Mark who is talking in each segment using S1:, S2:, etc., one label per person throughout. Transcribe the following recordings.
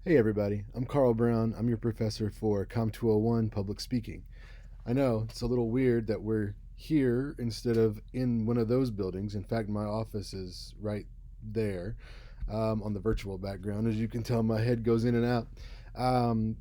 S1: Hey everybody, I'm Carl Brown. I'm your professor for Com 201 Public Speaking. I know it's a little weird that we're here instead of in one of those buildings. In fact, my office is right there on the virtual background. As you can tell, my head goes in and out. And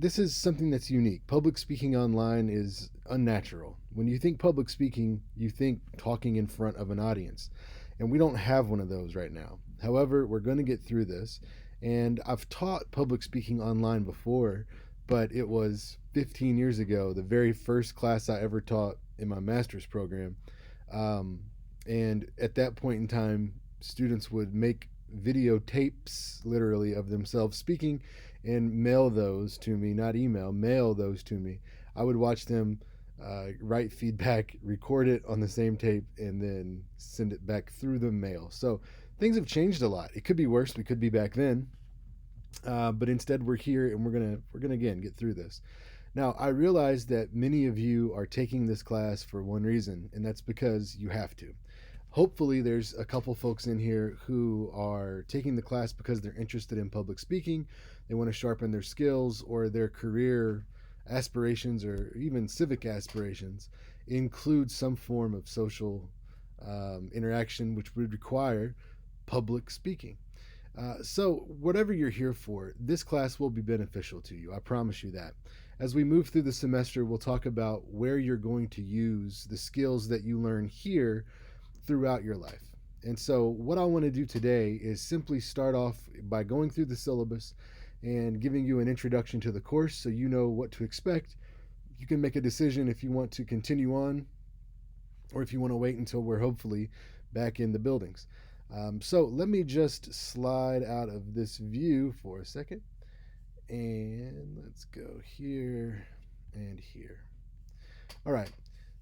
S1: this is something that's unique. Public speaking online is unnatural. When you think public speaking, you think talking in front of an audience. And we don't have one of those right now. However, we're going to get through this. And I've taught public speaking online before, but it was 15 years ago, the very first class I ever taught in my master's program. Um, and at that point in time, students would make videotapes literally of themselves speaking and mail those to me, not email, mail those to me. I would watch them write feedback, record it on the same tape, and then send it back through the mail. So things have changed a lot. It could be worse. We could be back then, but instead we're here and we're gonna again get through this. Now I realize that many of you are taking this class for one reason, and that's because you have to. Hopefully there's a couple folks in here who are taking the class because they're interested in public speaking, they want to sharpen their skills, or their career aspirations or even civic aspirations include some form of social interaction which would require public speaking. So, whatever you're here for, this class will be beneficial to you. I promise you that. As we move through the semester, we'll talk about where you're going to use the skills that you learn here throughout your life. And so, what I want to do today is simply start off by going through the syllabus and giving you an introduction to the course so you know what to expect. You can make a decision if you want to continue on or if you want to wait until we're hopefully back in the buildings. So let me just slide out of this view for a second. And let's go here and here. All right.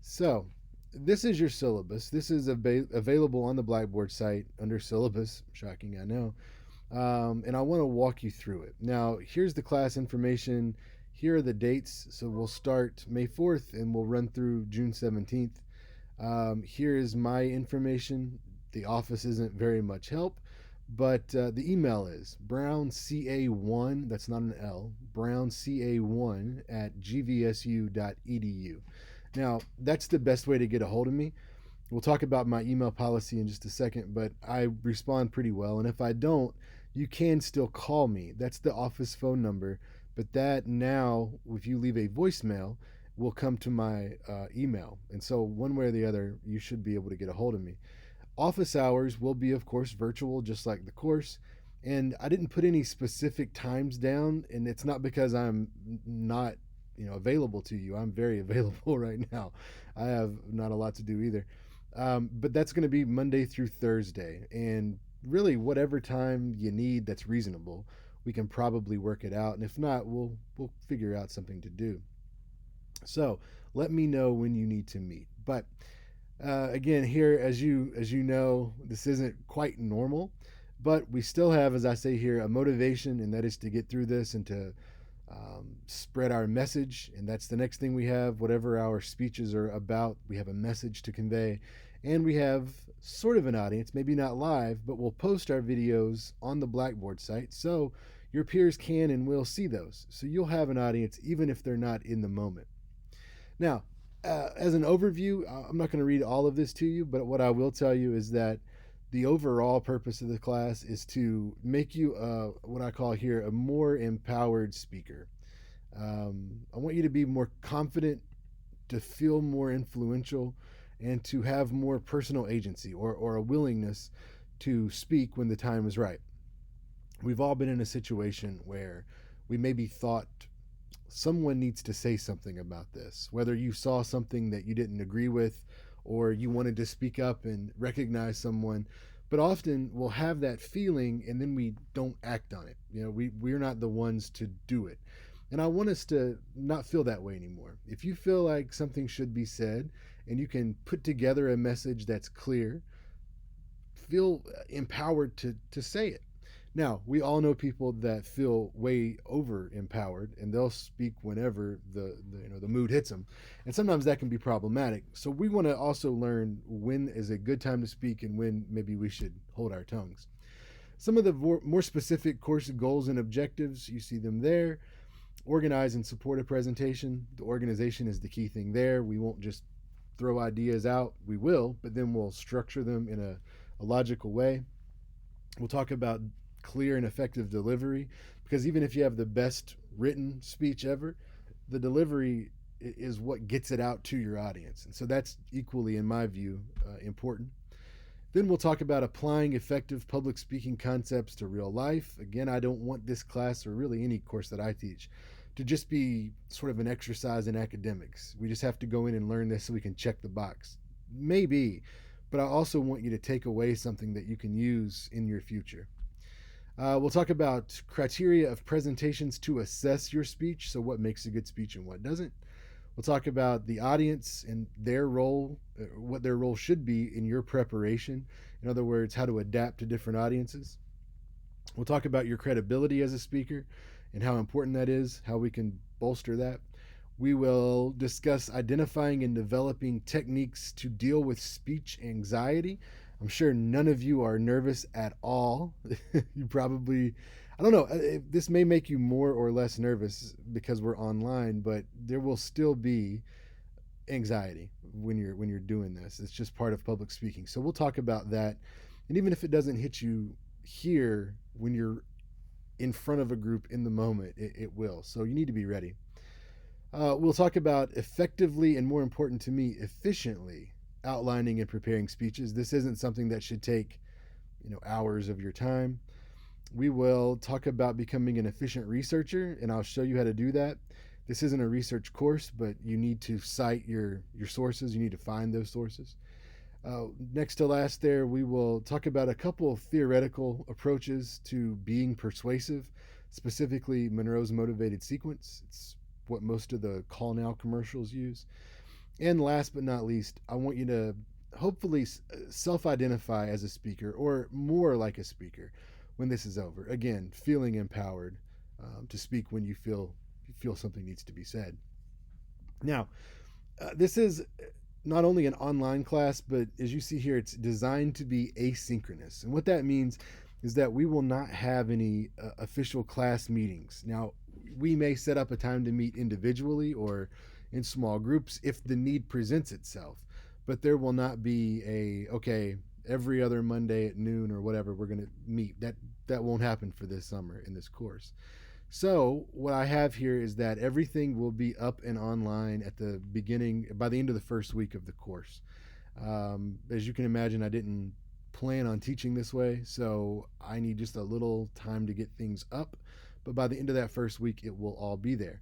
S1: So this is your syllabus. This is available on the Blackboard site under syllabus. Shocking, I know. And I want to walk you through it. Now, here's the class information. Here are the dates. So we'll start May 4th and we'll run through June 17th. Here is my information. The office isn't very much help, but the email is brownca1, that's not an L, brownca1 at gvsu.edu. Now, that's the best way to get a hold of me. We'll talk about my email policy in just a second, but I respond pretty well. And if I don't, you can still call me. That's the office phone number. But that now, if you leave a voicemail, will come to my email. And so, one way or the other, you should be able to get a hold of me. Office hours will be, of course, virtual, just like the course. And I didn't put any specific times down, and it's not because I'm not, available to you. I'm very available right now. I have not a lot to do either. But that's going to be Monday through Thursday, and really whatever time you need that's reasonable, we can probably work it out. And if not, we'll figure out something to do. So let me know when you need to meet. But again, here, as you know, this isn't quite normal, but we still have, as I say here, a motivation, and that is to get through this and to spread our message. And that's the next thing we have. Whatever our speeches are about, we have a message to convey, and we have sort of an audience, maybe not live, but we'll post our videos on the Blackboard site, so your peers can and will see those. So you'll have an audience even if they're not in the moment. Now, as an overview, I'm not going to read all of this to you, but what I will tell you is that the overall purpose of the class is to make you what I call here a more empowered speaker. I want you to be more confident, to feel more influential, and to have more personal agency, or a willingness to speak when the time is right. We've all been in a situation where we maybe thought someone needs to say something about this, whether you saw something that you didn't agree with or you wanted to speak up and recognize someone. But often we'll have that feeling and then we don't act on it. We're not the ones to do it. And I want us to not feel that way anymore. If you feel like something should be said and you can put together a message that's clear, feel empowered to say it. Now, we all know people that feel way over empowered, and they'll speak whenever the mood hits them, and sometimes that can be problematic. So we want to also learn when is a good time to speak and when maybe we should hold our tongues. Some of the more specific course goals and objectives, you see them there. Organize and support a presentation. The organization is the key thing there. We won't just throw ideas out. We will, but then we'll structure them in a logical way. We'll talk about clear and effective delivery, because even if you have the best written speech ever, the delivery is what gets it out to your audience. And so that's equally, in my view, important. Then we'll talk about applying effective public speaking concepts to real life. Again, I don't want this class, or really any course that I teach, to just be sort of an exercise in academics. We just have to go in and learn this so we can check the box. Maybe, but I also want you to take away something that you can use in your future. We'll talk about criteria of presentations to assess your speech, so what makes a good speech and what doesn't. We'll talk about the audience and their role, what their role should be in your preparation. In other words, how to adapt to different audiences. We'll talk about your credibility as a speaker and how important that is, how we can bolster that. We will discuss identifying and developing techniques to deal with speech anxiety. I'm sure none of you are nervous at all. You probably, I don't know, this may make you more or less nervous because we're online, but there will still be anxiety when you're doing this. It's just part of public speaking. So we'll talk about that. And even if it doesn't hit you here when you're in front of a group in the moment, it will. So you need to be ready. We'll talk about effectively, and more important to me, efficiently outlining and preparing speeches. This isn't something that should take, hours of your time. We will talk about becoming an efficient researcher, and I'll show you how to do that. This isn't a research course, but you need to cite your sources. You need to find those sources. Next to last there, we will talk about a couple of theoretical approaches to being persuasive, specifically Monroe's motivated sequence. It's what most of the Call Now commercials use. And last but not least, I want you to hopefully self-identify as a speaker, or more like a speaker, when this is over. Again, feeling empowered to speak when you feel something needs to be said. Now, this is not only an online class, but as you see here, it's designed to be asynchronous. And what that means is that we will not have any official class meetings. Now, we may set up a time to meet individually or in small groups if the need presents itself, but there will not be every other Monday at noon or whatever we're going to meet. That won't happen for this summer in this course. So what I have here is that everything will be up and online by the end of the first week of the course. As you can imagine, I didn't plan on teaching this way, so I need just a little time to get things up. But by the end of that first week, it will all be there.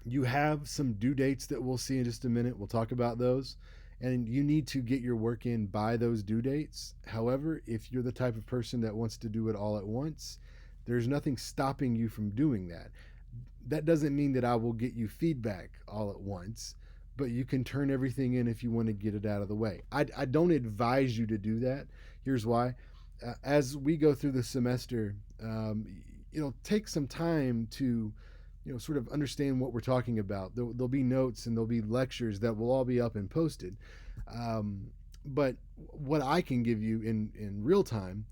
S1: You have some due dates that we'll see in just a minute. We'll talk about those. And you need to get your work in by those due dates. However, if you're the type of person that wants to do it all at once, there's nothing stopping you from doing that. That doesn't mean that I will get you feedback all at once, but you can turn everything in if you want to get it out of the way. I don't advise you to do that. Here's why. As we go through the semester, it'll take some time to sort of understand what we're talking about. There'll be notes and there'll be lectures that will all be up and posted. But what I can give you in real time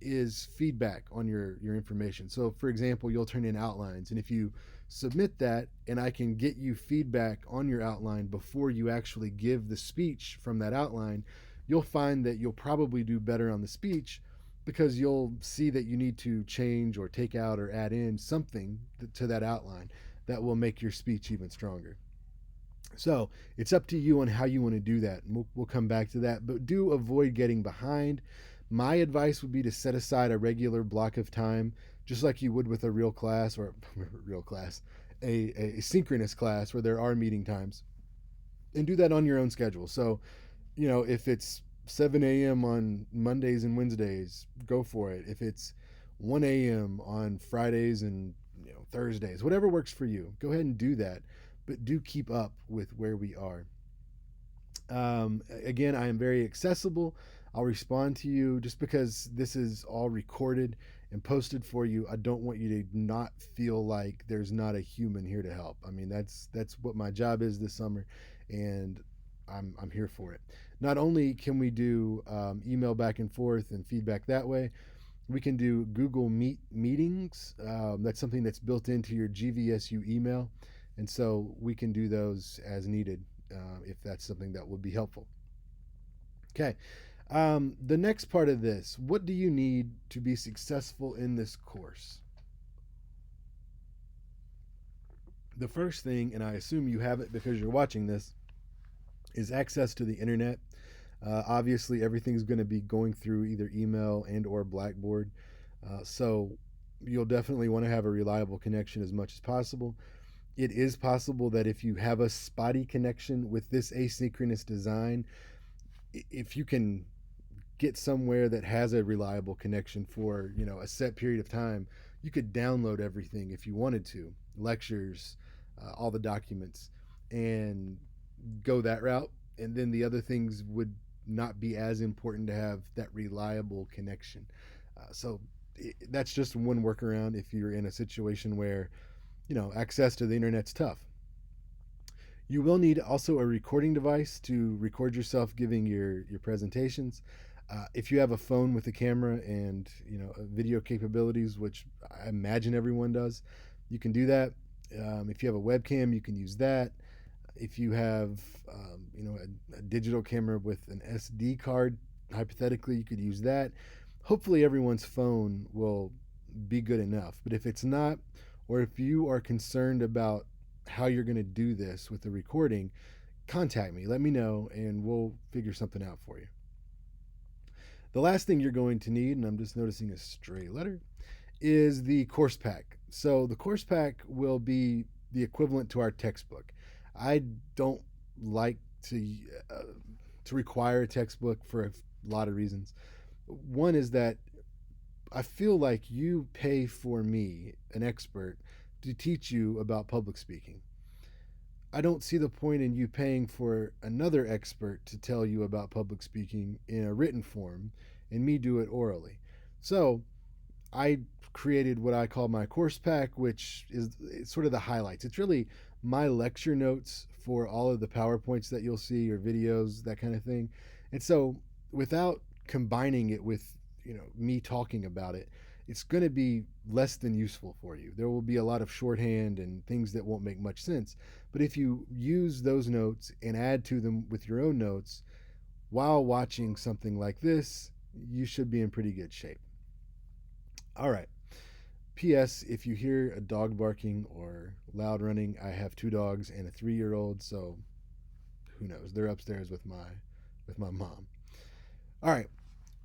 S1: is feedback on your information. So for example, you'll turn in outlines, and if you submit that and I can get you feedback on your outline before you actually give the speech from that outline, you'll find that you'll probably do better on the speech, because you'll see that you need to change or take out or add in something to that outline that will make your speech even stronger. So it's up to you on how you want to do that. And we'll come back to that, but do avoid getting behind. My advice would be to set aside a regular block of time, just like you would with a real class, or a synchronous class where there are meeting times, and do that on your own schedule. So, if it's 7 a.m. on Mondays and Wednesdays, go for it. If it's 1 a.m. on Fridays and Thursdays, whatever works for you, go ahead and do that. But do keep up with where we are. Again, I am very accessible. I'll respond to you. Just because this is all recorded and posted for you, I don't want you to not feel like there's not a human here to help. I mean, that's what my job is this summer, and I'm here for it. Not only can we do email back and forth and feedback that way, we can do Google Meet meetings. That's something that's built into your GVSU email. And so we can do those as needed if that's something that would be helpful. Okay. The next part of this, what do you need to be successful in this course? The first thing, and I assume you have it because you're watching this, is access to the internet. Obviously, everything's going to be going through either email and or Blackboard. So you'll definitely want to have a reliable connection as much as possible. It is possible that if you have a spotty connection with this asynchronous design, if you can get somewhere that has a reliable connection for a set period of time, you could download everything if you wanted to, lectures, all the documents, and go that route. And then the other things would not be as important to have that reliable connection. So that's just one workaround if you're in a situation where access to the internet's tough. You will need also a recording device to record yourself giving your presentations. If you have a phone with a camera and video capabilities, which I imagine everyone does, you can do that. If you have a webcam, you can use that. If you have a digital camera with an SD card, hypothetically, you could use that. Hopefully, everyone's phone will be good enough. But if it's not, or if you are concerned about how you're going to do this with the recording, contact me. Let me know, and we'll figure something out for you. The last thing you're going to need, and I'm just noticing a stray letter, is the course pack. So the course pack will be the equivalent to our textbook. I don't like uh, to require a textbook for a lot of reasons. One is that I feel like you pay for me, an expert, to teach you about public speaking. I don't see the point in you paying for another expert to tell you about public speaking in a written form and me do it orally. So I created what I call my course pack, which is sort of the highlights. It's really my lecture notes for all of the PowerPoints that you'll see or videos, that kind of thing. And so without combining it with, me talking about it, it's going to be less than useful for you. There will be a lot of shorthand and things that won't make much sense. But if you use those notes and add to them with your own notes while watching something like this, you should be in pretty good shape. All right. P.S. If you hear a dog barking or loud running, I have 2 dogs and a 3-year-old, so who knows? They're upstairs with my mom. All right.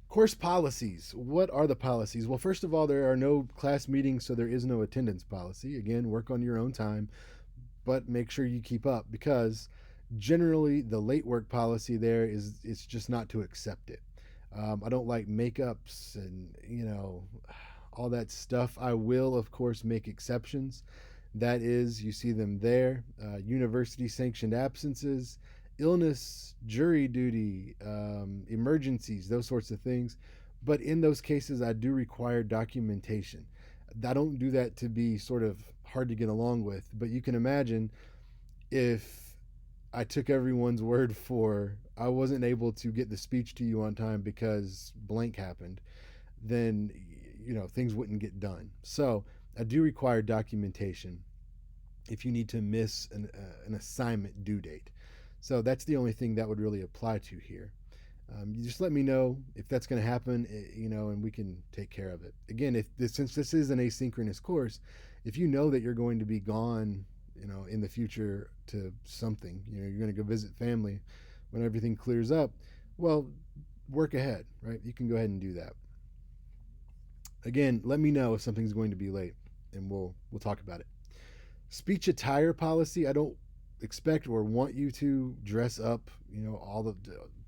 S1: Course policies. What are the policies? Well, first of all, there are no class meetings, so there is no attendance policy. Again, work on your own time, but make sure you keep up because generally the late work policy there is it's just not to accept it. I don't like makeups and all that stuff. I will, of course, make exceptions. That is, you see them there. University sanctioned absences, illness, jury duty, emergencies, those sorts of things. But in those cases, I do require documentation. I don't do that to be sort of hard to get along with, but you can imagine if I took everyone's word for I wasn't able to get the speech to you on time because blank happened, then things wouldn't get done. So I do require documentation if you need to miss an assignment due date. So that's the only thing that would really apply to here. You just let me know if that's going to happen, and we can take care of it. Again, since this is an asynchronous course, if you know that you're going to be gone, in the future to something, you're going to go visit family when everything clears up, well, work ahead, right? You can go ahead and do that. Again, let me know if something's going to be late, and we'll talk about it. Speech attire policy. I don't expect or want you to dress up, all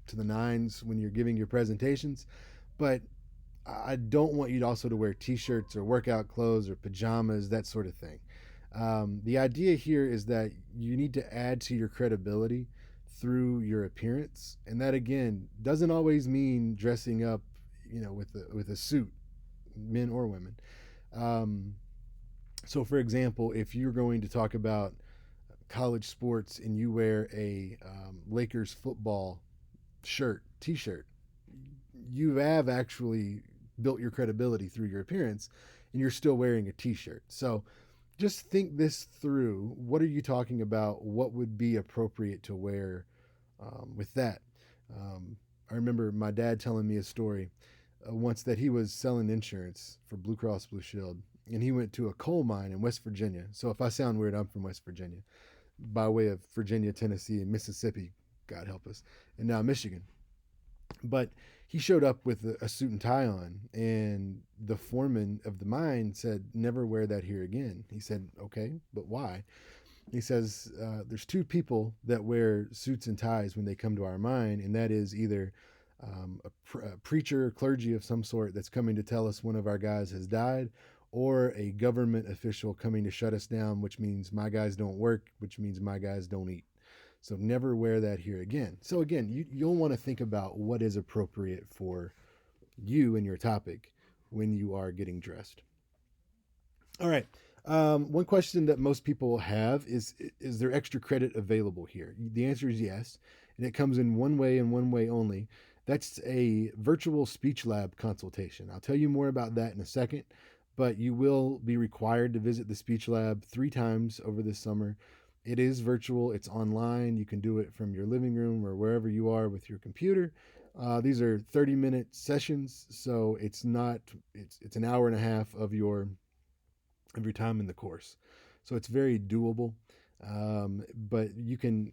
S1: to the nines when you're giving your presentations, but I don't want you to also to wear t-shirts or workout clothes or pajamas, that sort of thing. The idea here is that you need to add to your credibility through your appearance, and that again doesn't always mean dressing up, with a suit, men or women. Um, so, for example, if you're going to talk about college sports and you wear a Lakers football shirt, t-shirt. You have actually built your credibility through your appearance, and you're still wearing a t-shirt. So just think this through. What are you talking about? What would be appropriate to wear with that? I remember my dad telling me a story once that he was selling insurance for Blue Cross Blue Shield, and he went to a coal mine in West Virginia. So if I sound weird, I'm from West Virginia, by way of Virginia, Tennessee, and Mississippi, God help us, and now Michigan. But he showed up with a suit and tie on, and the foreman of the mine said, "Never wear that here again." He said, "Okay, but why?" He says, "There's two people that wear suits and ties when they come to our mine, and that is either a preacher, clergy of some sort that's coming to tell us one of our guys has died, or a government official coming to shut us down, which means my guys don't work, which means my guys don't eat. So never wear that here again." So again, you'll want to think about what is appropriate for you and your topic when you are getting dressed. All right. One question that most people have is there extra credit available here? The answer is yes, and it comes in one way and one way only. That's a virtual speech lab consultation. I'll tell you more about that in a second, but you will be required to visit the speech lab 3 times over this summer. It is virtual, it's online. You can do it from your living room or wherever you are with your computer. These are 30-minute sessions, so it's an hour and a half of your time in the course. So it's very doable. But you can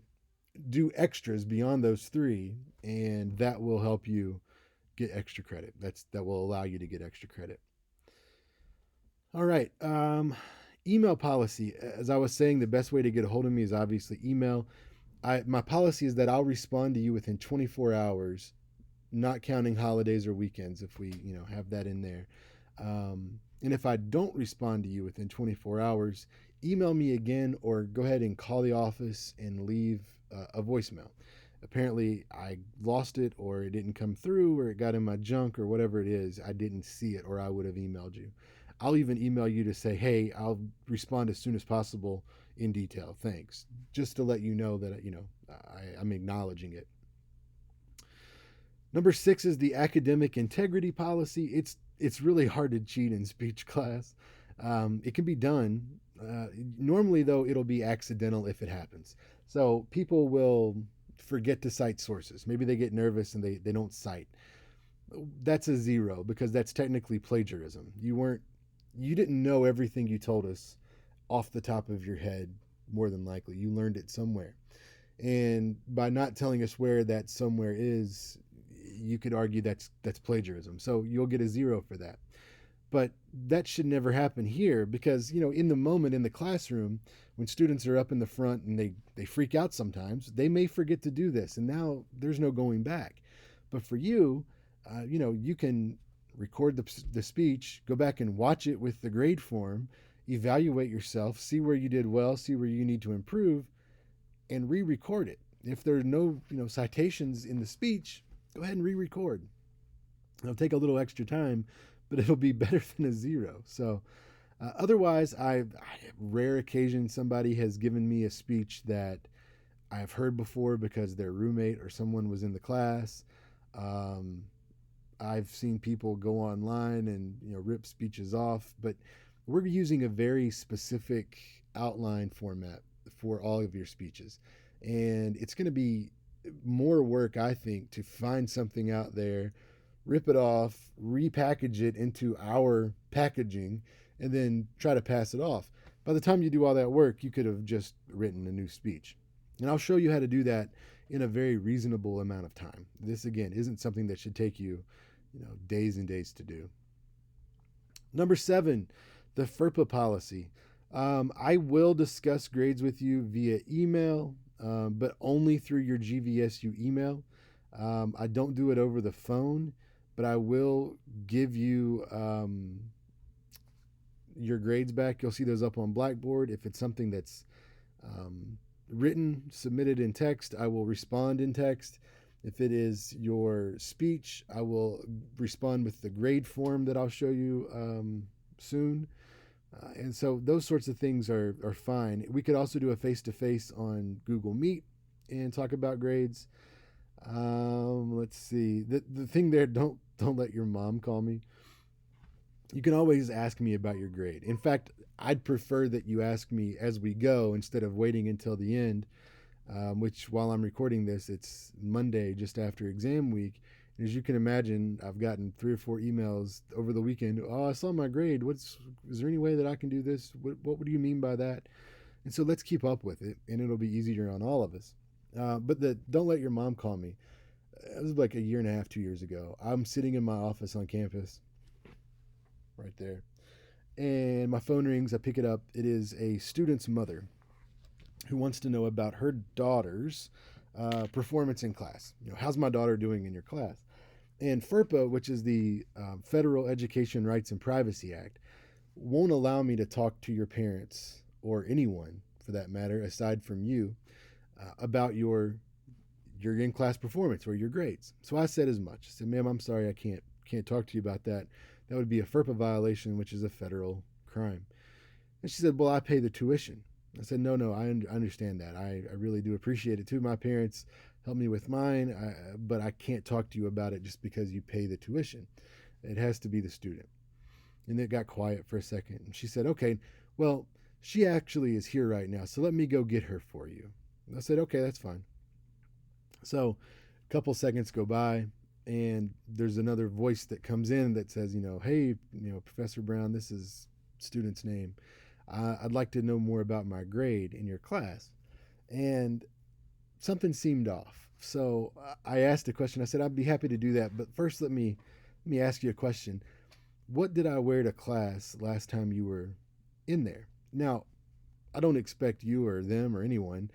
S1: do extras beyond those 3, and that will help you get extra credit. That will allow you to get extra credit. All right. Email policy. As I was saying, the best way to get a hold of me is obviously email. My policy is that I'll respond to you within 24 hours, not counting holidays or weekends if we have that in there. And if I don't respond to you within 24 hours, email me again or go ahead and call the office and leave a voicemail. Apparently, I lost it or it didn't come through or it got in my junk or whatever it is. I didn't see it or I would have emailed you. I'll even email you to say, "Hey, I'll respond as soon as possible in detail. Thanks." Just to let you know that, I'm acknowledging it. Number 6 is the academic integrity policy. It's really hard to cheat in speech class. It can be done. Normally, though, it'll be accidental if it happens. So people will forget to cite sources. Maybe they get nervous and they don't cite. That's a 0 because that's technically plagiarism. You didn't know everything you told us off the top of your head, more than likely. You learned it somewhere. And by not telling us where that somewhere is, you could argue that's plagiarism. So you'll get a 0 for that. But that should never happen here because, in the moment in the classroom, when students are up in the front and they freak out sometimes, they may forget to do this. And now there's no going back. But for you, you can record the speech, go back and watch it with the grade form, evaluate yourself, see where you did well, see where you need to improve, and re-record it. If there are no citations in the speech, go ahead and re-record. It'll take a little extra time, but it'll be better than a 0. So otherwise, I rare occasion somebody has given me a speech that I've heard before because their roommate or someone was in the class. I've seen people go online and rip speeches off, but we're using a very specific outline format for all of your speeches. And it's going to be more work, I think, to find something out there, rip it off, repackage it into our packaging, and then try to pass it off. By the time you do all that work, you could have just written a new speech. And I'll show you how to do that in a very reasonable amount of time. This, again, isn't something that should take you, days and days to do. Number 7, the FERPA policy. I will discuss grades with you via email, but only through your GVSU email. I don't do it over the phone, but I will give you your grades back. You'll see those up on Blackboard. If it's something that's written, submitted in text, I will respond in text. If it is your speech, I will respond with the grade form that I'll show you soon. And so those sorts of things are fine. We could also do a face-to-face on Google Meet and talk about grades. Let's see. The thing there, don't let your mom call me. You can always ask me about your grade. In fact, I'd prefer that you ask me as we go instead of waiting until the end. Which, while I'm recording this, it's Monday just after exam week. And as you can imagine, I've gotten 3 or 4 emails over the weekend. Oh, I saw my grade. Is there any way that I can do this? What do you mean by that? And so let's keep up with it, and it'll be easier on all of us. But don't let your mom call me. It was like a year and a half, 2 years ago. I'm sitting in my office on campus, right there, and my phone rings. I pick it up. It is a student's mother who wants to know about her daughter's performance in class. How's my daughter doing in your class? And FERPA, which is the Federal Education Rights and Privacy Act, won't allow me to talk to your parents or anyone for that matter, aside from you, about your in class performance or your grades. So I said as much. I said, "Ma'am, I'm sorry, I can't talk to you about that. That would be a FERPA violation, which is a federal crime." And she said, "Well, I pay the tuition." I said, "No, I understand that. I really do appreciate it too. My parents helped me with mine, but I can't talk to you about it just because you pay the tuition. It has to be the student." And it got quiet for a second. And she said, "Okay, well, she actually is here right now, so let me go get her for you." And I said, "Okay, that's fine." So a couple seconds go by, and there's another voice that comes in that says, "Hey, Professor Brown, this is student's name. I'd like to know more about my grade in your class." And something seemed off. So I asked a question. I said, "I'd be happy to do that, but first let me ask you a question. What did I wear to class last time you were in there?" Now, I don't expect you or them or anyone,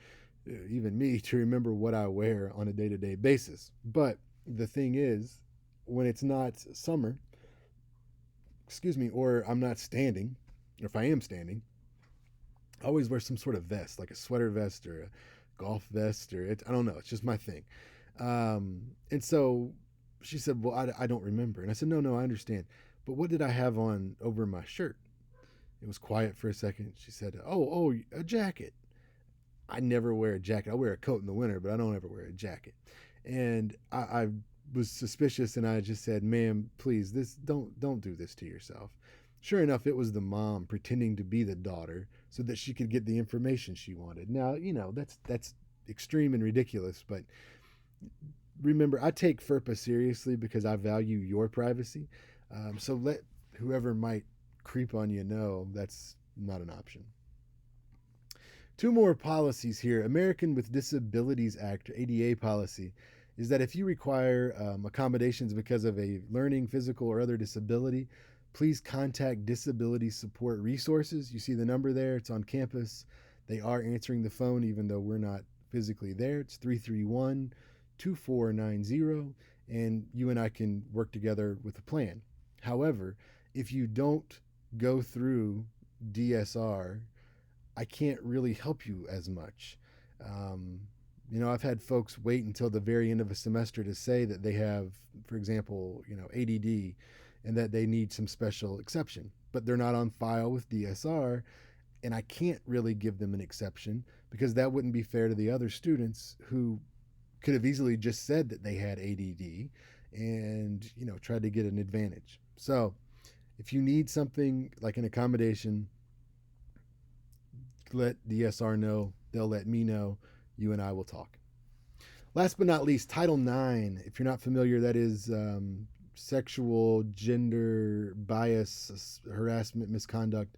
S1: even me, to remember what I wear on a day-to-day basis. But the thing is, when it's not summer, excuse me, or I'm not standing, or if I am standing, I always wear some sort of vest, like a sweater vest or a golf vest, I don't know. It's just my thing. And so she said, "Well, I don't remember." And I said, "No, I understand. But what did I have on over my shirt?" It was quiet for a second. She said, "Oh, a jacket." I never wear a jacket. I wear a coat in the winter, but I don't ever wear a jacket. And I was suspicious, and I just said, "Ma'am, please, this don't do this to yourself." Sure enough, it was the mom pretending to be the daughter so that she could get the information she wanted. Now, that's extreme and ridiculous, but remember, I take FERPA seriously because I value your privacy. So let whoever might creep on you know that's not an option. Two more policies here. American with Disabilities Act, ADA policy, is that if you require accommodations because of a learning, physical, or other disability, please contact Disability Support Resources. You see the number there, it's on campus. They are answering the phone even though we're not physically there. It's 331 2490, and you and I can work together with a plan. However, if you don't go through DSR, I can't really help you as much. Um, I've had folks wait until the very end of a semester to say that they have, for example, ADD, and that they need some special exception, but they're not on file with DSR, and I can't really give them an exception because that wouldn't be fair to the other students who could have easily just said that they had ADD and tried to get an advantage. So if you need something like an accommodation, let DSR know. They'll let me know. You and I will talk. Last but not least, Title IX. If you're not familiar, that is sexual, gender, bias, harassment, misconduct.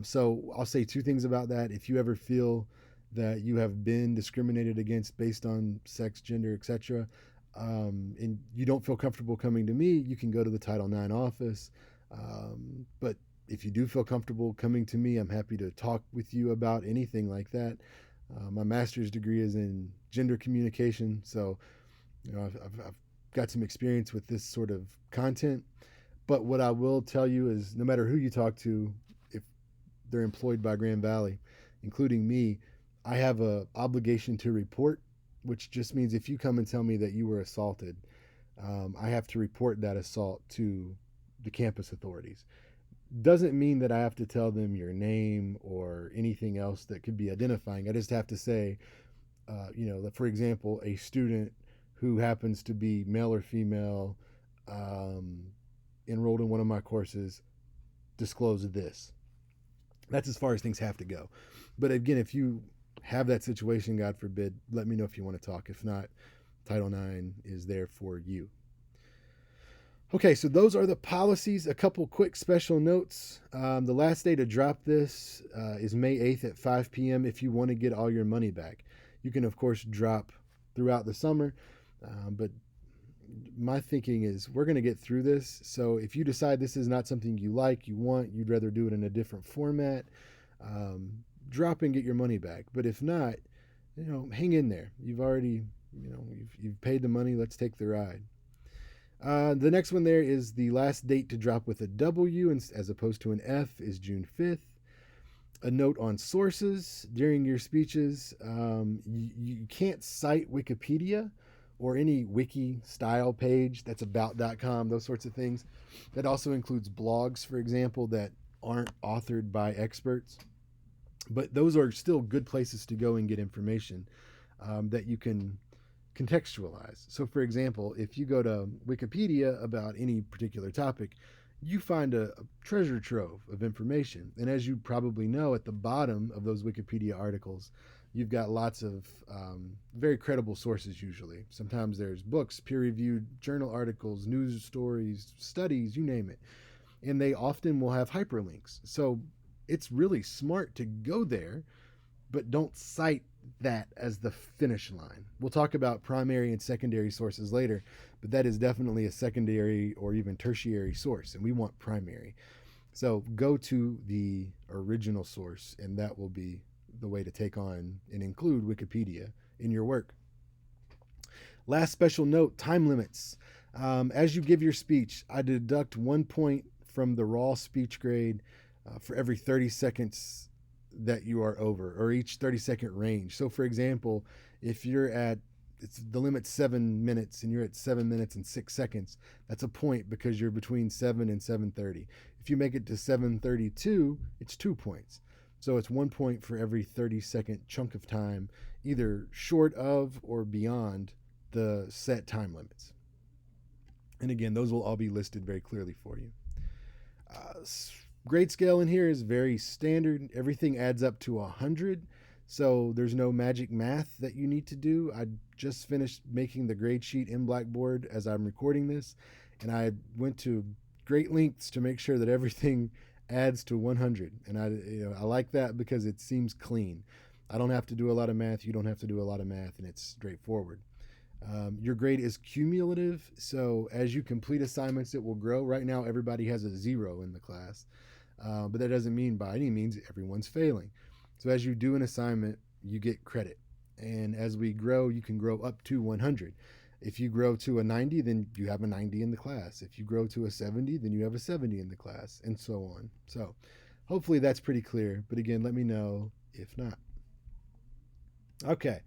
S1: So I'll say two things about that. If you ever feel that you have been discriminated against based on sex, gender, etc., and you don't feel comfortable coming to me, you can go to the Title IX office. But if you do feel comfortable coming to me, I'm happy to talk with you about anything like that. My master's degree is in gender communication, so I've got some experience with this sort of content. But what I will tell you is, no matter who you talk to, if they're employed by Grand Valley, including me, I have a obligation to report, which just means if you come and tell me that you were assaulted, I have to report that assault to the campus authorities. Doesn't mean that I have to tell them your name or anything else that could be identifying. I just have to say, for example, a student who happens to be male or female, um, enrolled in one of my courses, disclose this. That's as far as things have to go. But again, if you have that situation, God forbid, let me know if you want to talk. If not, Title IX is there for you. Okay, so those are the policies. A couple quick special notes. The last day to drop this is May 8th at 5 p.m. if you want to get all your money back. You can, of course, drop throughout the summer, but my thinking is we're going to get through this. So if you decide this is not something you like, you want, you'd rather do it in a different format, drop and get your money back. But if not, hang in there. You've already, you've paid the money. Let's take the ride. The next one there is the last date to drop with a W as opposed to an F is June 5th. A note on sources during your speeches. You can't cite Wikipedia or any wiki style page that's about.com, those sorts of things. That also includes blogs, for example, that aren't authored by experts. But those are still good places to go and get information that you can contextualize. So, for example, if you go to Wikipedia about any particular topic, you find a treasure trove of information. And as you probably know, at the bottom of those Wikipedia articles, you've got lots of very credible sources usually. Sometimes there's books, peer-reviewed journal articles, news stories, studies, you name it. And they often will have hyperlinks. So it's really smart to go there, but don't cite that as the finish line. We'll talk about primary and secondary sources later, but that is definitely a secondary or even tertiary source, and we want primary. So go to the original source, and that will be the way to take on and include Wikipedia in your work. Last special note, time limits. As you give your speech, I deduct 1 point from the raw speech grade for every 30 seconds that you are over, or each 30-second range. So for example, if you're at, it's the limit's 7 minutes and you're at 7 minutes and 6 seconds, that's a point because you're between 7 and 7:30. If you make it to 7:32, it's 2 points. So it's 1 point for every 30-second chunk of time, either short of or beyond the set time limits. And again, those will all be listed very clearly for you. Grade scale in here is very standard. Everything adds up to 100. So there's no magic math that you need to do. I just finished making the grade sheet in Blackboard as I'm recording this, and I went to great lengths to make sure that everything adds to 100. And I like that because it seems clean. I don't have to do a lot of math. You don't have to do a lot of math, and it's straightforward. Your grade is cumulative, so as you complete assignments, it will grow. Right now, everybody has a 0 in the class, but that doesn't mean by any means everyone's failing. So as you do an assignment, you get credit. And as we grow, you can grow up to 100. If you grow to a 90, then you have a 90 in the class. If you grow to a 70, then you have a 70 in the class, and so on. So hopefully that's pretty clear. But again, let me know if not. Okay.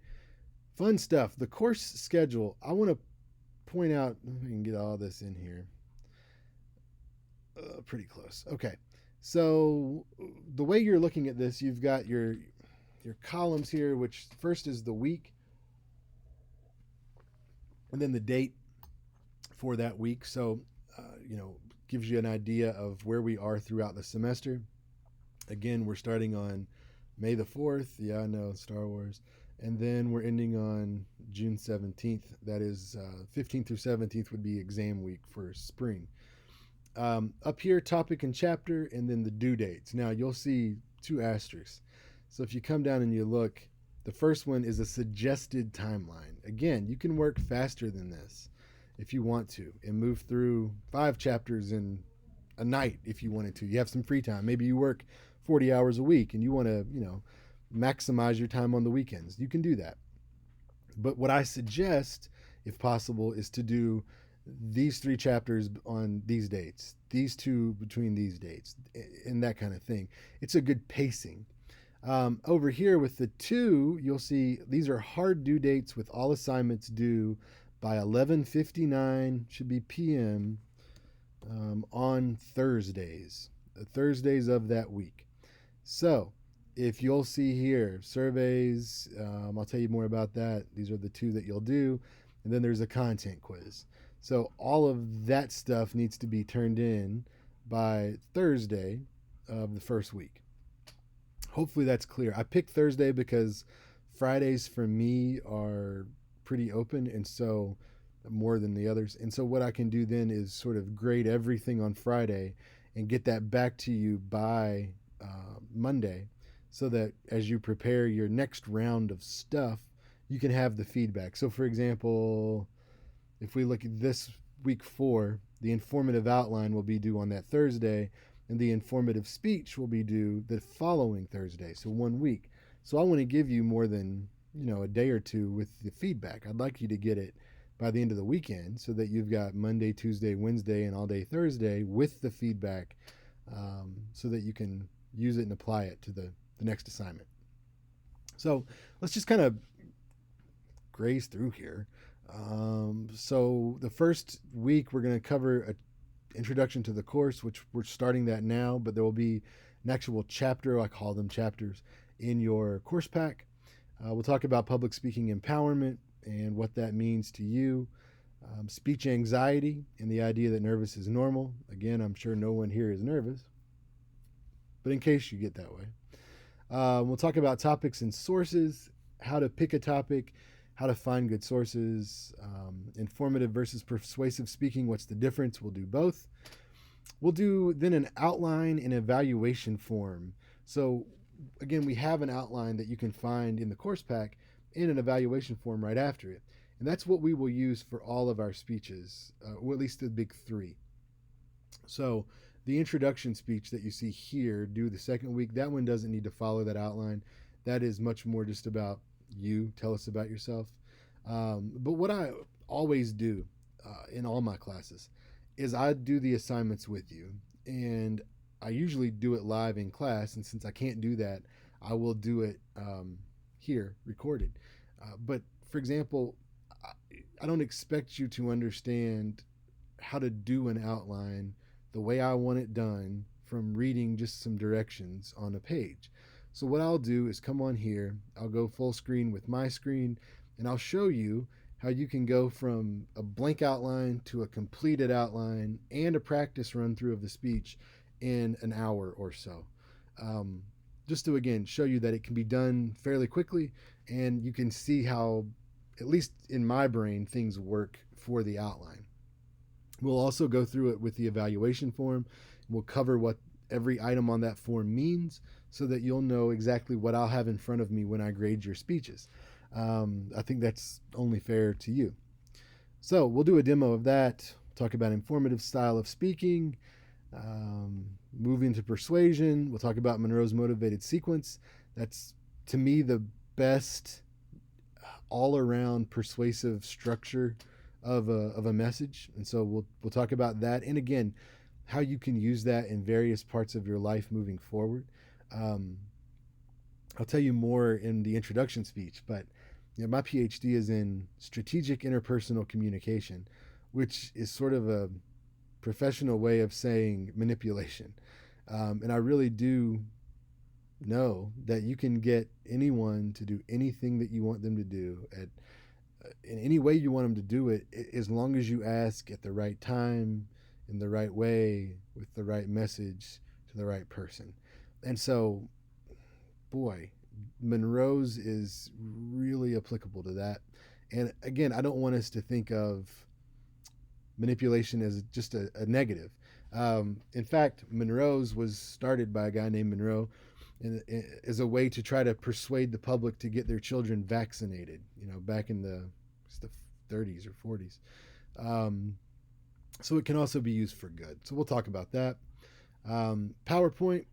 S1: Fun stuff. The course schedule. I want to point out, if I can get all this in here. Pretty close. Okay. So the way you're looking at this, you've got your columns here, which first is the week, and then the date for that week. So, gives you an idea of where we are throughout the semester. Again, we're starting on May the 4th. Yeah, I know, Star Wars. And then we're ending on June 17th. That is 15th through 17th would be exam week for spring. Up here, topic and chapter, and then the due dates. Now, you'll see 2 asterisks. So if you come down and you look, the first one is a suggested timeline. Again, you can work faster than this if you want to and move through 5 chapters in a night if you wanted to. You have some free time. Maybe you work 40 hours a week and you want to, maximize your time on the weekends. You can do that. But what I suggest, if possible, is to do these 3 chapters on these dates, these 2 between these dates, and that kind of thing. It's a good pacing. Over here with the 2, you'll see these are hard due dates with all assignments due by 11:59 should be p.m. On Thursdays, the Thursdays of that week. So if you'll see here, surveys, I'll tell you more about that. These are the 2 that you'll do. and then there's a content quiz. So all of that stuff needs to be turned in by Thursday of the first week. Hopefully that's clear. I picked Thursday because Fridays for me are pretty open, and so more than the others. And so what I can do then is sort of grade everything on Friday and get that back to you by Monday, so that as you prepare your next round of stuff, you can have the feedback. So, for example, if we look at this week 4, the informative outline will be due on that Thursday, and the informative speech will be due the following Thursday, so 1 week. So I want to give you more than a day or two with the feedback. I'd like you to get it by the end of the weekend, so that you've got Monday, Tuesday, Wednesday, and all day Thursday with the feedback, so that you can use it and apply it to the next assignment. So let's just kind of graze through here. So the first week we're going to cover an introduction to the course, which we're starting that now, but there will be an actual chapter, I call them chapters, in your course pack. We'll talk about public speaking empowerment and what that means to you, speech anxiety and the idea that nervous is normal. Again, I'm sure no one here is nervous, but in case you get that way. We'll talk about topics and sources, how to pick a topic, how to find good sources, informative versus persuasive speaking, what's the difference? We'll do both. We'll do then an outline and evaluation form. So again, we have an outline that you can find in the course pack and an evaluation form right after it. And that's what we will use for all of our speeches, or at least the big 3. So the introduction speech that you see here, due the second week, that one doesn't need to follow that outline. That is much more just about you. Tell us about yourself. But what I always do in all my classes is I do the assignments with you, and I usually do it live in class. And since I can't do that, I will do it here recorded. But for example, I don't expect you to understand how to do an outline the way I want it done from reading just some directions on a page. So what I'll do is come on here, I'll go full screen with my screen, and I'll show you how you can go from a blank outline to a completed outline and a practice run through of the speech in an hour or so. Just to, again, show you that it can be done fairly quickly, and you can see how, at least in my brain, things work for the outline. We'll also go through it with the evaluation form. We'll cover what every item on that form means, so that you'll know exactly what I'll have in front of me when I grade your speeches. I think that's only fair to you. So we'll do a demo of that, talk about informative style of speaking, moving to persuasion. We'll talk about Monroe's motivated sequence. That's, to me, the best all-around persuasive structure of a message. And so we'll talk about that. And again, how you can use that in various parts of your life moving forward. I'll tell you more in the introduction speech, but my PhD is in strategic interpersonal communication, which is sort of a professional way of saying manipulation. And I really do know that you can get anyone to do anything that you want them to do in any way you want them to do it, as long as you ask at the right time, in the right way, with the right message to the right person. And so, boy, Monroe's is really applicable to that. And again, I don't want us to think of manipulation as just a negative. In fact, Monroe's was started by a guy named Monroe as a way to try to persuade the public to get their children vaccinated, back in the 30s or 40s. So it can also be used for good. So we'll talk about that. PowerPoint,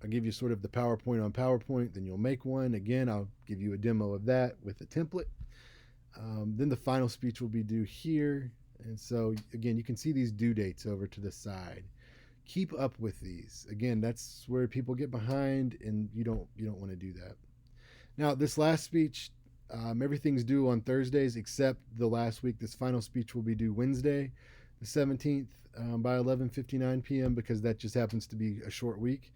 S1: I'll give you sort of the PowerPoint on PowerPoint, then you'll make one. Again, I'll give you a demo of that with a template. Then the final speech will be due here. And so, again, you can see these due dates over to the side. Keep up with these. Again, that's where people get behind, and you don't want to do that. Now, this last speech, everything's due on Thursdays except the last week. This final speech will be due Wednesday, the 17th, by 11:59 p.m. because that just happens to be a short week.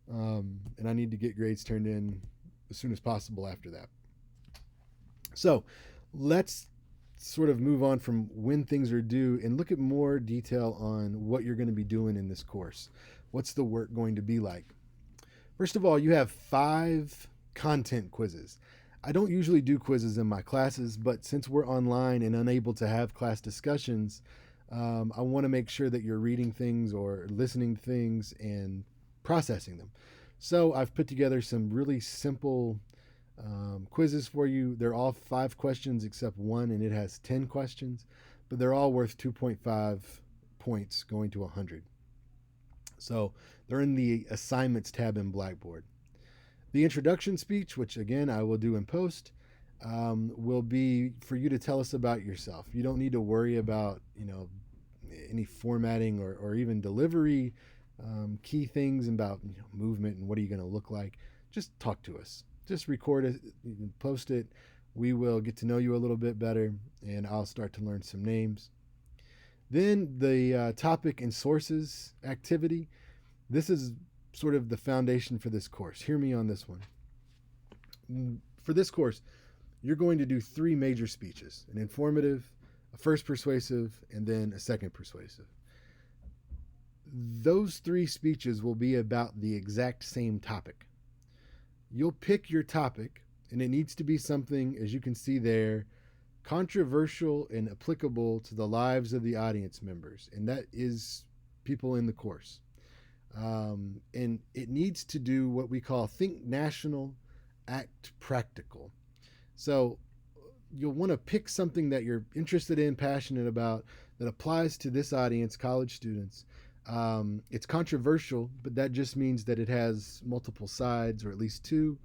S1: And I need to get grades turned in as soon as possible after that. So let's sort of move on from when things are due and look at more detail on what you're going to be doing in this course. What's the work going to be like? First of all, you have 5 content quizzes. I don't usually do quizzes in my classes, but since we're online and unable to have class discussions, I want to make sure that you're reading things or listening to things and processing them. So I've put together some really simple quizzes for you. They're all 5 questions except one, and it has 10 questions, but they're all worth 2.5 points going to 100. So they're in the assignments tab in Blackboard. The introduction speech, which again I will do in post, will be for you to tell us about yourself. You don't need to worry about any formatting or even delivery, key things about movement and what are you going to look like. Just talk to us. Just record it, you can post it. We will get to know you a little bit better, and I'll start to learn some names. Then the topic and sources activity. This is sort of the foundation for this course. Hear me on this one. For this course, you're going to do 3 major speeches: an informative, a first persuasive, and then a second persuasive. Those 3 speeches will be about the exact same topic. You'll pick your topic, and it needs to be something, as you can see there, controversial and applicable to the lives of the audience members, and that is people in the course. And it needs to do what we call think national, act practical. So you'll want to pick something that you're interested in, passionate about, that applies to this audience, college students. It's controversial, but that just means that it has multiple sides, or at least 2.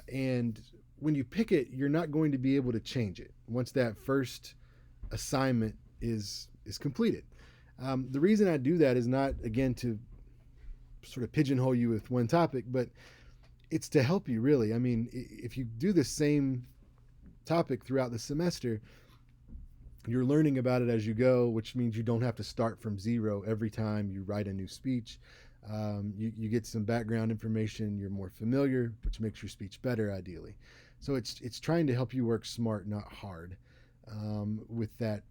S1: And when you pick it, you're not going to be able to change it once that first assignment is completed. The reason I do that is not, again, to sort of pigeonhole you with one topic, but it's to help you, really. I mean, if you do the same topic throughout the semester, you're learning about it as you go, which means you don't have to start from zero every time you write a new speech. You get some background information, you're more familiar, which makes your speech better, ideally. So it's trying to help you work smart, not hard, with that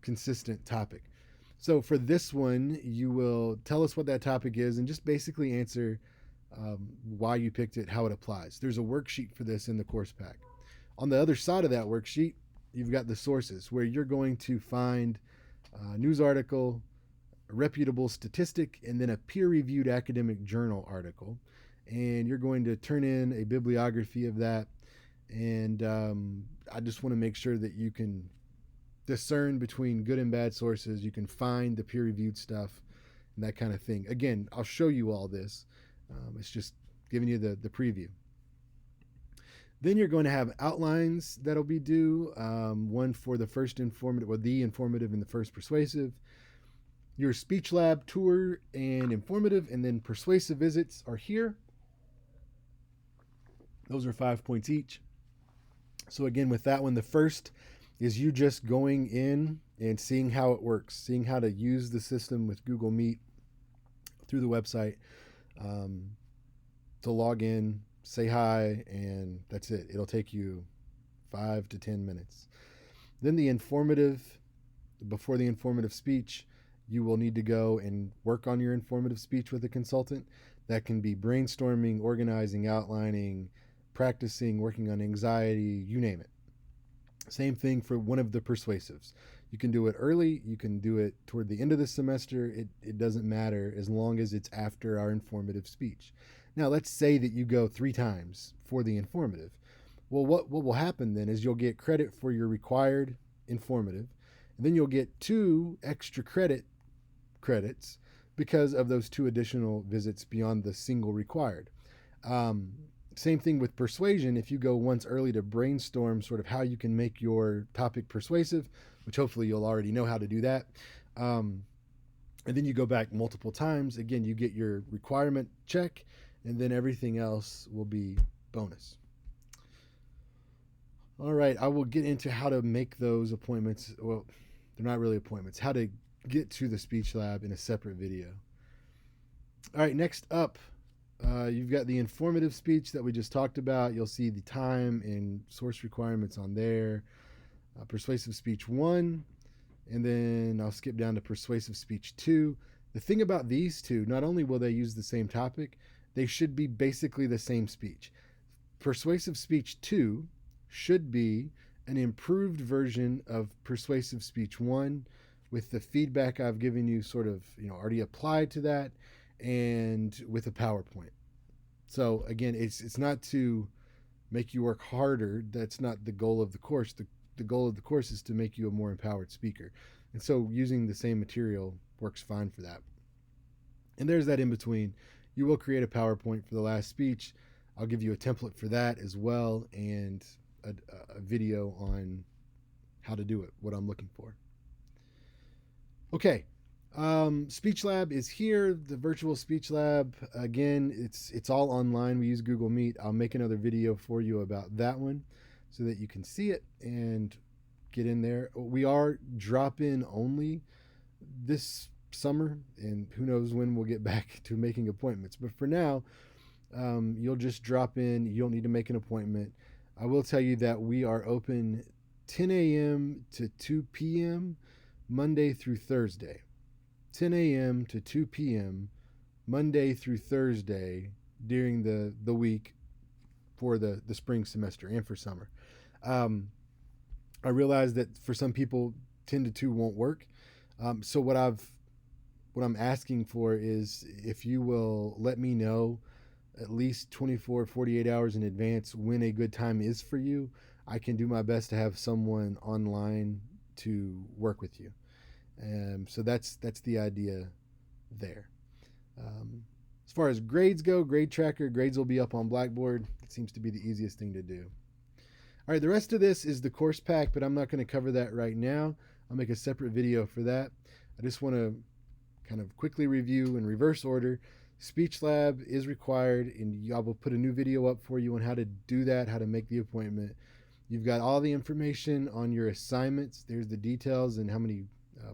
S1: consistent topic. So for this one, you will tell us what that topic is and just basically answer why you picked it, how it applies. There's a worksheet for this in the course pack. On the other side of that worksheet, you've got the sources, where you're going to find a news article, a reputable statistic, and then a peer-reviewed academic journal article. And you're going to turn in a bibliography of that. And I just want to make sure that you can discern between good and bad sources. You can find the peer-reviewed stuff and that kind of thing. Again, I'll show you all this. It's just giving you the preview. Then you're going to have outlines that'll be due, one for the first informative, or the informative and the first persuasive. Your speech lab tour and informative, and then persuasive visits are here. Those are 5 points each. So again, with that one, the first is you just going in and seeing how it works, seeing how to use the system with Google Meet through the website, to log in, say hi, and that's it. It'll take you 5 to 10 minutes. Then the informative, before the informative speech, you will need to go and work on your informative speech with a consultant. That can be brainstorming, organizing, outlining, practicing, working on anxiety, you name it. Same thing for one of the persuasives. You can do it early, you can do it toward the end of the semester. It doesn't matter as long as it's after our informative speech. Now, let's say that you go 3 times for the informative. Well, what will happen then is you'll get credit for your required informative, and then you'll get 2 extra credits because of those 2 additional visits beyond the single required. Same thing with persuasion. If you go once early to brainstorm sort of how you can make your topic persuasive, which hopefully you'll already know how to do that, and then you go back multiple times, again, you get your requirement check, and then everything else will be bonus. All right, I will get into how to make those appointments. Well, they're not really appointments. How to get to the speech lab in a separate video. All right, next up, you've got the informative speech that we just talked about. You'll see the time and source requirements on there. persuasive speech 1, and then I'll skip down to persuasive speech 2. The thing about these two, not only will they use the same topic, they should be basically the same speech. Persuasive speech 2 should be an improved version of persuasive speech 1 with the feedback I've given you sort of, already applied to that and with a PowerPoint. So again, it's not to make you work harder. That's not the goal of the course. The goal of the course is to make you a more empowered speaker. And so using the same material works fine for that. And there's that in between. You will create a PowerPoint for the last speech. I'll give you a template for that as well, and a video on how to do it, what I'm looking for. Okay, Speech Lab is here, the virtual Speech Lab. Again, it's all online. We use Google Meet. I'll make another video for you about that one so that you can see it and get in there. We are drop-in only this summer, and who knows when we'll get back to making appointments. But for now, you'll just drop in. You don't need to make an appointment. I will tell you that we are open 10 a.m. to 2 p.m. Monday through Thursday. 10 a.m. to 2 p.m. Monday through Thursday during the week for the spring semester and for summer. I realize that for some people 10 to 2 won't work. So what I'm asking for is if you will let me know at least 24, 48 hours in advance when a good time is for you, I can do my best to have someone online to work with you. So that's the idea there. As far as grades go, grade tracker, grades will be up on Blackboard. It seems to be the easiest thing to do. All right, the rest of this is the course pack, but I'm not going to cover that right now. I'll make a separate video for that. I just want to kind of quickly review in reverse order. Speech Lab is required, and I will put a new video up for you on how to do that, how to make the appointment. You've got all the information on your assignments. There's the details and how many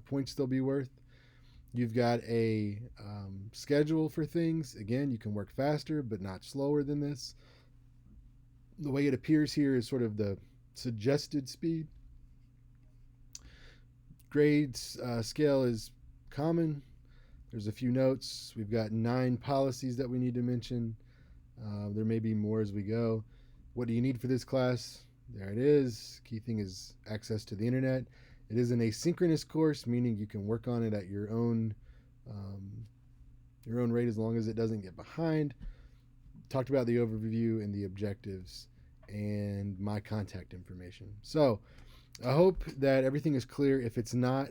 S1: points they'll be worth. You've got a schedule for things. Again, you can work faster, but not slower than this. The way it appears here is sort of the suggested speed. Grades scale is common. There's a few notes. We've got 9 policies that we need to mention. There may be more as we go. What do you need for this class? There it is. Key thing is access to the internet. It is an asynchronous course, meaning you can work on it at your own rate as long as it doesn't get behind. Talked about the overview and the objectives and my contact information. So I hope that everything is clear. If it's not,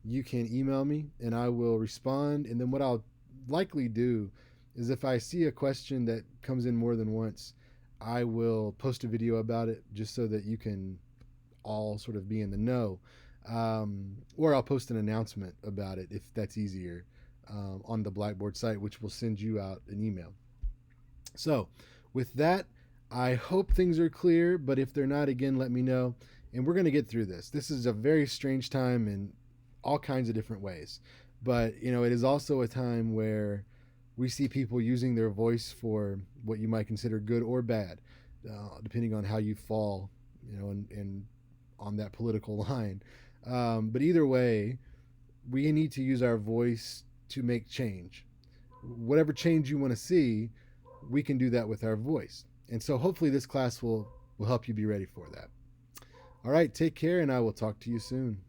S1: you can email me and I will respond. And then what I'll likely do is if I see a question that comes in more than once, I will post a video about it just so that you can all sort of be in the know. Or I'll post an announcement about it if that's easier on the Blackboard site, which will send you out an email. So with that, I hope things are clear, but if they're not, again, let me know. And we're going to get through this. This is a very strange time in all kinds of different ways. But, it is also a time where we see people using their voice for what you might consider good or bad, depending on how you fall, and on that political line. But either way, we need to use our voice to make change. Whatever change you want to see, we can do that with our voice. And so hopefully this class will help you be ready for that. All right, take care, and I will talk to you soon.